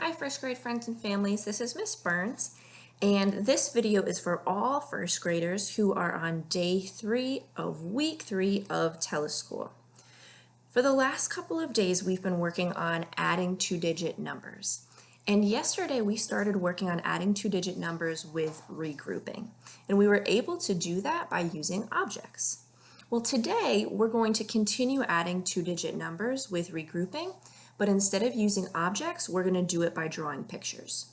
Hi first grade friends and families, this is Miss Burns, and this video is for all first graders who are on day 3 of week 3 of teleschool. For the last couple of days we've been working on adding two-digit numbers, and yesterday we started working on adding two-digit numbers with regrouping, and we were able to do that by using objects. Well, today we're going to continue adding two-digit numbers with regrouping, but instead of using objects, we're going to do it by drawing pictures.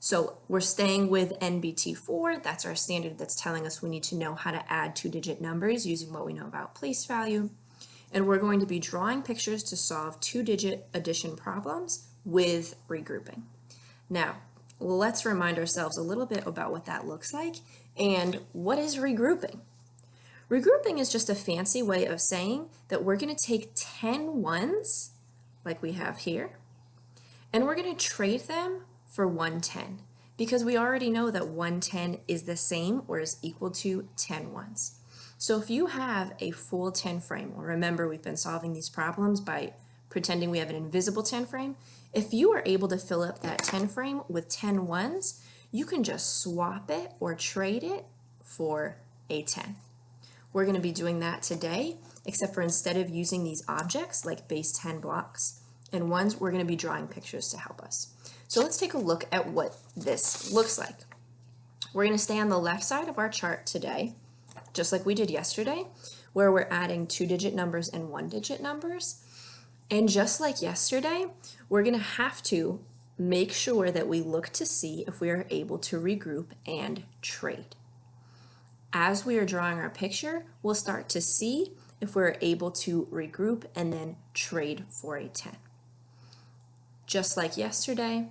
So we're staying with NBT4, that's our standard that's telling us we need to know how to add two-digit numbers using what we know about place value. And we're going to be drawing pictures to solve two-digit addition problems with regrouping. Now, let's remind ourselves a little bit about what that looks like and what is regrouping. Regrouping is just a fancy way of saying that we're going to take 10 ones, like we have here, and we're going to trade them for 110 because we already know that 110 is the same or is equal to 10 ones. So if you have a full 10 frame, or remember we've been solving these problems by pretending we have an invisible 10 frame, if you are able to fill up that 10 frame with 10 ones, you can just swap it or trade it for a 10. We're going to be doing that today, except for instead of using these objects like base 10 blocks and ones, we're going to be drawing pictures to help us. So let's take a look at what this looks like. We're going to stay on the left side of our chart today, just like we did yesterday, where we're adding two-digit numbers and one-digit numbers. And just like yesterday, we're going to have to make sure that we look to see if we are able to regroup and trade. As we are drawing our picture, we'll start to see if we're able to regroup and then trade for a 10. Just like yesterday,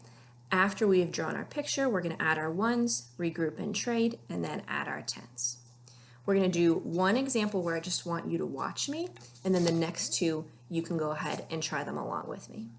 after we have drawn our picture, we're going to add our ones, regroup and trade, and then add our 10s. We're going to do one example where I just want you to watch me, and then the next two, you can go ahead and try them along with me.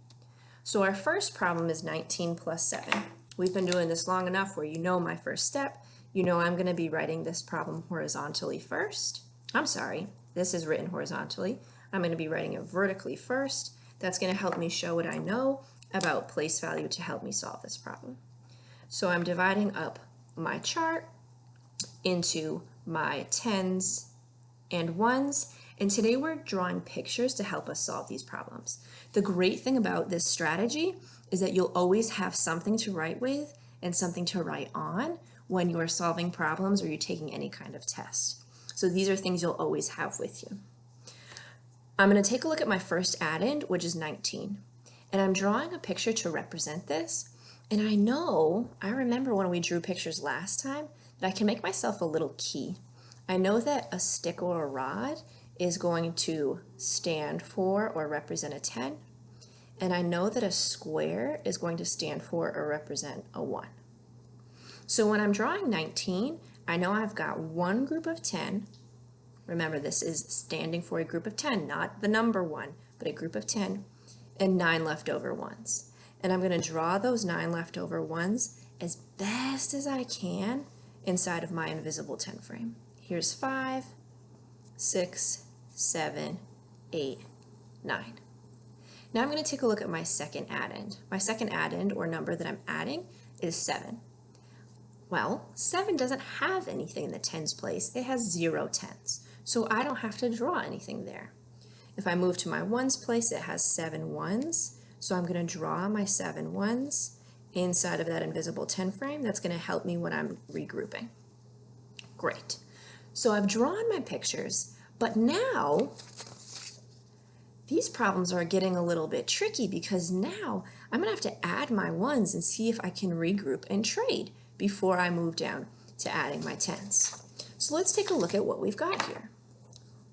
So our first problem is 19 plus 7. We've been doing this long enough where you know my first step. You know I'm going to be writing this problem horizontally first. I'm sorry, this is written horizontally. I'm going to be writing it vertically first. That's going to help me show what I know about place value to help me solve this problem. So I'm dividing up my chart into my 10s and 1s, and today we're drawing pictures to help us solve these problems. The great thing about this strategy is that you'll always have something to write with and something to write on when you're solving problems or you're taking any kind of test. So these are things you'll always have with you. I'm going to take a look at my first addend, which is 19. And I'm drawing a picture to represent this. And I remember when we drew pictures last time, that I can make myself a little key. I know that a stick or a rod is going to stand for or represent a 10. And I know that a square is going to stand for or represent a 1. So when I'm drawing 19, I know I've got one group of 10. Remember, this is standing for a group of 10, not the number 1, but a group of 10, and 9 leftover ones. And I'm going to draw those 9 leftover ones as best as I can inside of my invisible 10 frame. Here's 5, 6, 7, 8, 9. Now I'm going to take a look at my second addend. My second addend, or number that I'm adding, is 7. Well, 7 doesn't have anything in the tens place. It has 0 tens, so I don't have to draw anything there. If I move to my ones place, it has 7 ones, so I'm going to draw my 7 ones inside of that invisible 10 frame. That's going to help me when I'm regrouping. Great. So I've drawn my pictures, but now these problems are getting a little bit tricky because now I'm going to have to add my ones and see if I can regroup and trade before I move down to adding my 10s. So let's take a look at what we've got here.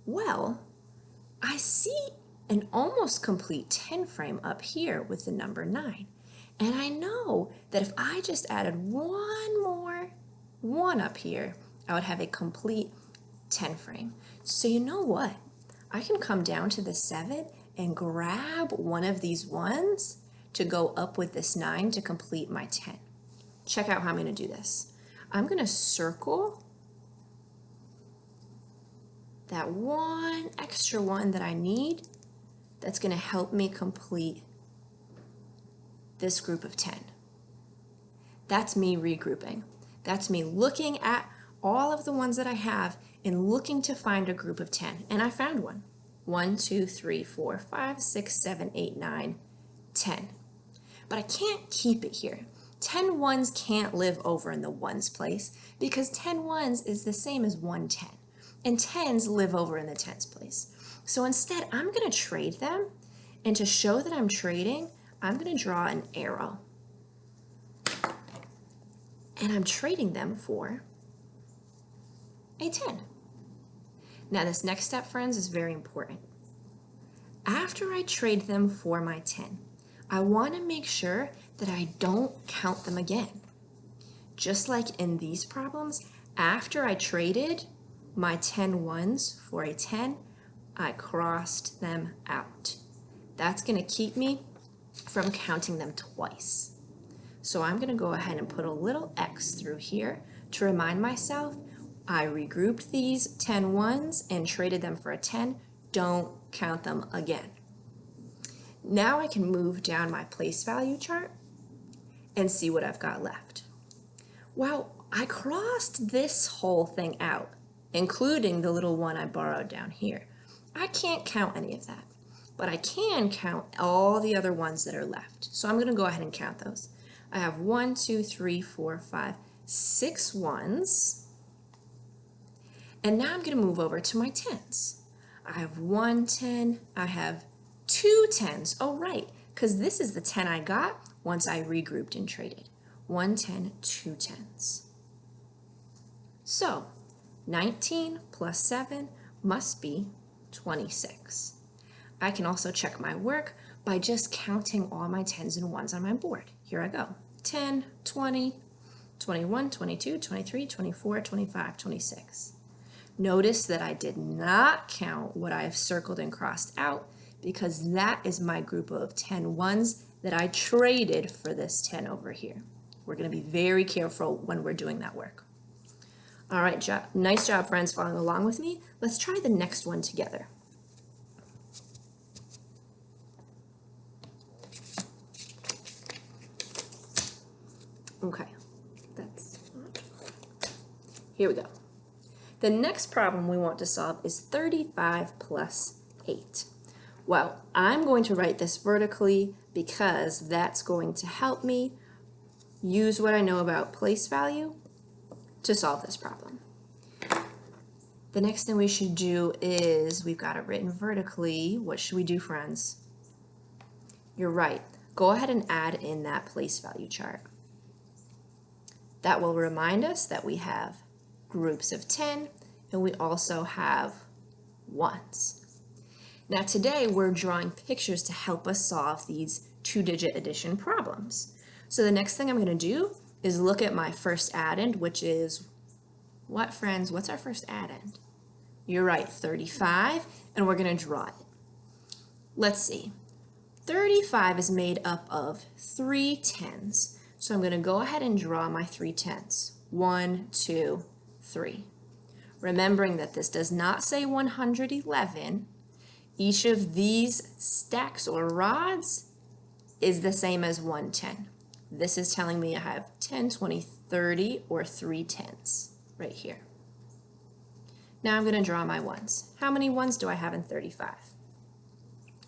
Well, I see an almost complete 10 frame up here with the number 9. And I know that if I just added one more 1 up here, I would have a complete 10 frame. So you know what? I can come down to the 7 and grab one of these ones to go up with this 9 to complete my 10. Check out how I'm going to do this. I'm going to circle that one extra one that I need that's going to help me complete this group of 10. That's me regrouping. That's me looking at all of the ones that I have and looking to find a group of 10. And I found one. 1, 2, 3, 4, 5, 6, 7, 8, 9, 10. But I can't keep it here. 10 ones can't live over in the ones place because 10 ones is the same as 1 10. And 10s live over in the tens place. So instead, I'm going to trade them. And to show that I'm trading, I'm going to draw an arrow. And I'm trading them for a 10. Now this next step, friends, is very important. After I trade them for my 10, I want to make sure that I don't count them again. Just like in these problems, after I traded my 10 ones for a 10, I crossed them out. That's going to keep me from counting them twice. So I'm going to go ahead and put a little X through here to remind myself I regrouped these 10 ones and traded them for a 10. Don't count them again. Now I can move down my place value chart and see what I've got left. Well, I crossed this whole thing out, including the little one I borrowed down here. I can't count any of that, but I can count all the other ones that are left. So I'm going to go ahead and count those. I have 1, 2, 3, 4, 5, 6 ones. And now I'm going to move over to my 10s. I have 1 10, I have 2 10s. Oh, right, because this is the 10 I got once I regrouped and traded. 1 10, 2 10s. So 19 plus 7 must be 26. I can also check my work by just counting all my 10s and 1s on my board. Here I go. 10, 20, 21, 22, 23, 24, 25, 26. Notice that I did not count what I have circled and crossed out because that is my group of 10 ones that I traded for this 10 over here. We're going to be very careful when we're doing that work. All right, nice job, friends, following along with me. Let's try the next one together. Okay, here we go. The next problem we want to solve is 35 plus 8. Well, I'm going to write this vertically because that's going to help me use what I know about place value to solve this problem. The next thing we should do is we've got it written vertically. What should we do, friends? You're right. Go ahead and add in that place value chart. That will remind us that we have groups of 10 and we also have ones. Now today we're drawing pictures to help us solve these two-digit addition problems. So the next thing I'm going to do is look at my first addend, which is what, friends? What's our first addend? You're right, 35, and we're going to draw it. Let's see. 35 is made up of 3 10s. So I'm going to go ahead and draw my 3 10s. 1, 2, 3. Remembering that this does not say 111, each of these stacks or rods is the same as 110. This is telling me I have 10, 20, 30, or 3 10s right here. Now I'm going to draw my ones. How many ones do I have in 35?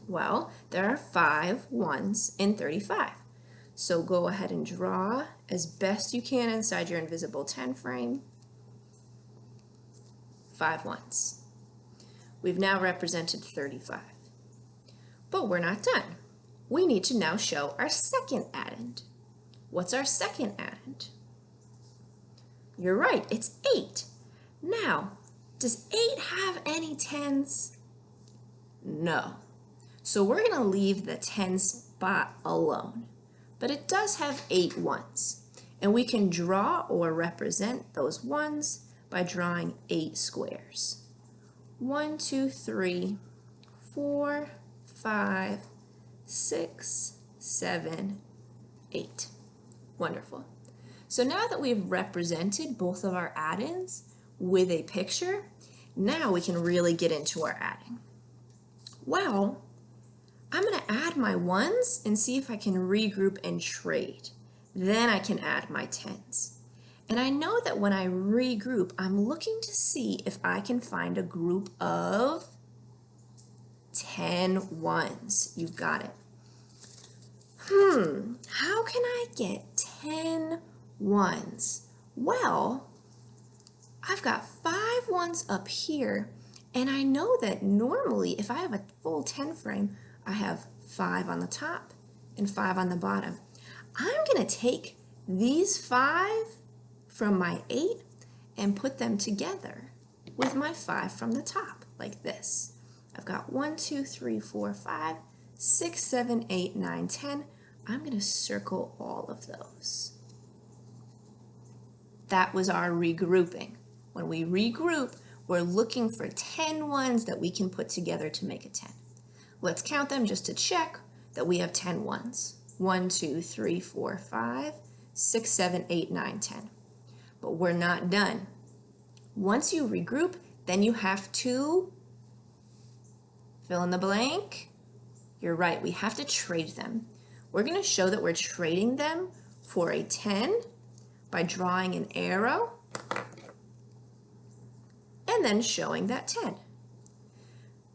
Well, there are 5 ones in 35. So go ahead and draw as best you can inside your invisible 10 frame. 5 ones. We've now represented 35. But we're not done. We need to now show our second addend. What's our second addend? You're right, it's 8. Now, does 8 have any 10s? No. So we're going to leave the 10 spot alone. But it does have 8 ones. And we can draw or represent those ones by drawing 8 squares. 1, 2, 3, 4, 5, 6, 7, 8. Wonderful. So now that we've represented both of our addends with a picture, now we can really get into our adding. Well, I'm going to add my ones and see if I can regroup and trade. Then I can add my tens. And I know that when I regroup, I'm looking to see if I can find a group of 10 ones. You've got it. How can I get 10 ones? Well, I've got 5 ones up here, and I know that normally if I have a full 10 frame, I have 5 on the top and 5 on the bottom. I'm going to take these 5 from my 8 and put them together with my 5 from the top, like this. I've got 1, 2, 3, 4, 5, 6, 7, 8, 9, 10. I'm going to circle all of those. That was our regrouping. When we regroup, we're looking for 10 ones that we can put together to make a 10. Let's count them just to check that we have 10 ones. 1, 2, 3, 4, 5, 6, 7, 8, 9, 10. But we're not done. Once you regroup, then you have to fill in the blank. You're right, we have to trade them. We're going to show that we're trading them for a 10 by drawing an arrow and then showing that 10.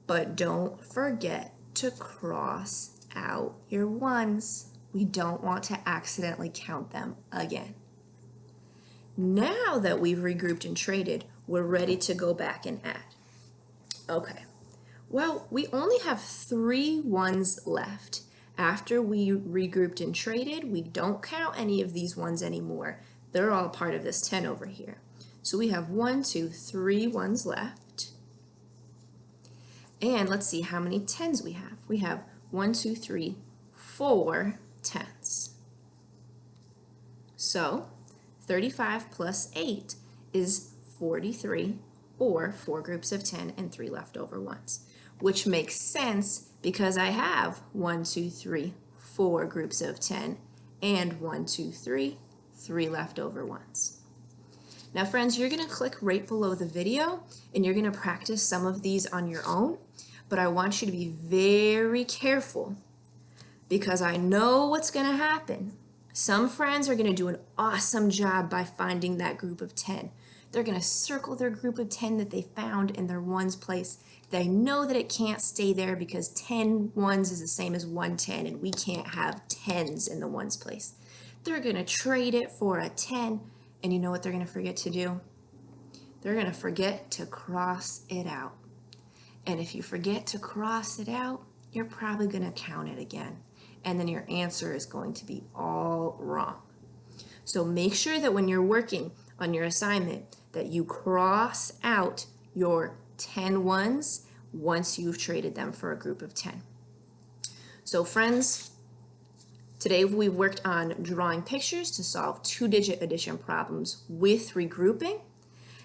But don't forget to cross out your ones. We don't want to accidentally count them again. Now that we've regrouped and traded, we're ready to go back and add. Okay, well, we only have 3 ones left. After we regrouped and traded, we don't count any of these ones anymore. They're all part of this 10 over here. So we have 1, 2, 3 ones left. And let's see how many 10s we have. We have 1, 2, 3, 4 10s. So 35 plus 8 is 43, or 4 groups of 10 and 3 leftover ones, which makes sense because I have 1, 2, 3, 4 groups of 10 and 1, 2, 3, 3 leftover ones. Now friends, you're going to click right below the video and you're going to practice some of these on your own, but I want you to be very careful because I know what's going to happen. Some friends are going to do an awesome job by finding that group of 10. They're going to circle their group of 10 that they found in their ones place. They know that it can't stay there because 10 ones is the same as 1 10, and we can't have 10s in the ones place. They're going to trade it for a 10, and you know what they're going to forget to do? They're going to forget to cross it out. And if you forget to cross it out, you're probably going to count it again. And then your answer is going to be all wrong. So make sure that when you're working on your assignment that you cross out your 10 ones once you've traded them for a group of 10. So friends, today we've worked on drawing pictures to solve 2-digit addition problems with regrouping.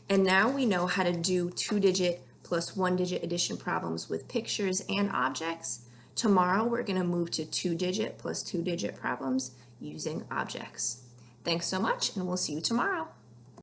And now we know how to do 2-digit plus 1-digit addition problems with pictures and objects. Tomorrow we're going to move to 2-digit plus 2-digit problems using objects. Thanks so much, and we'll see you tomorrow.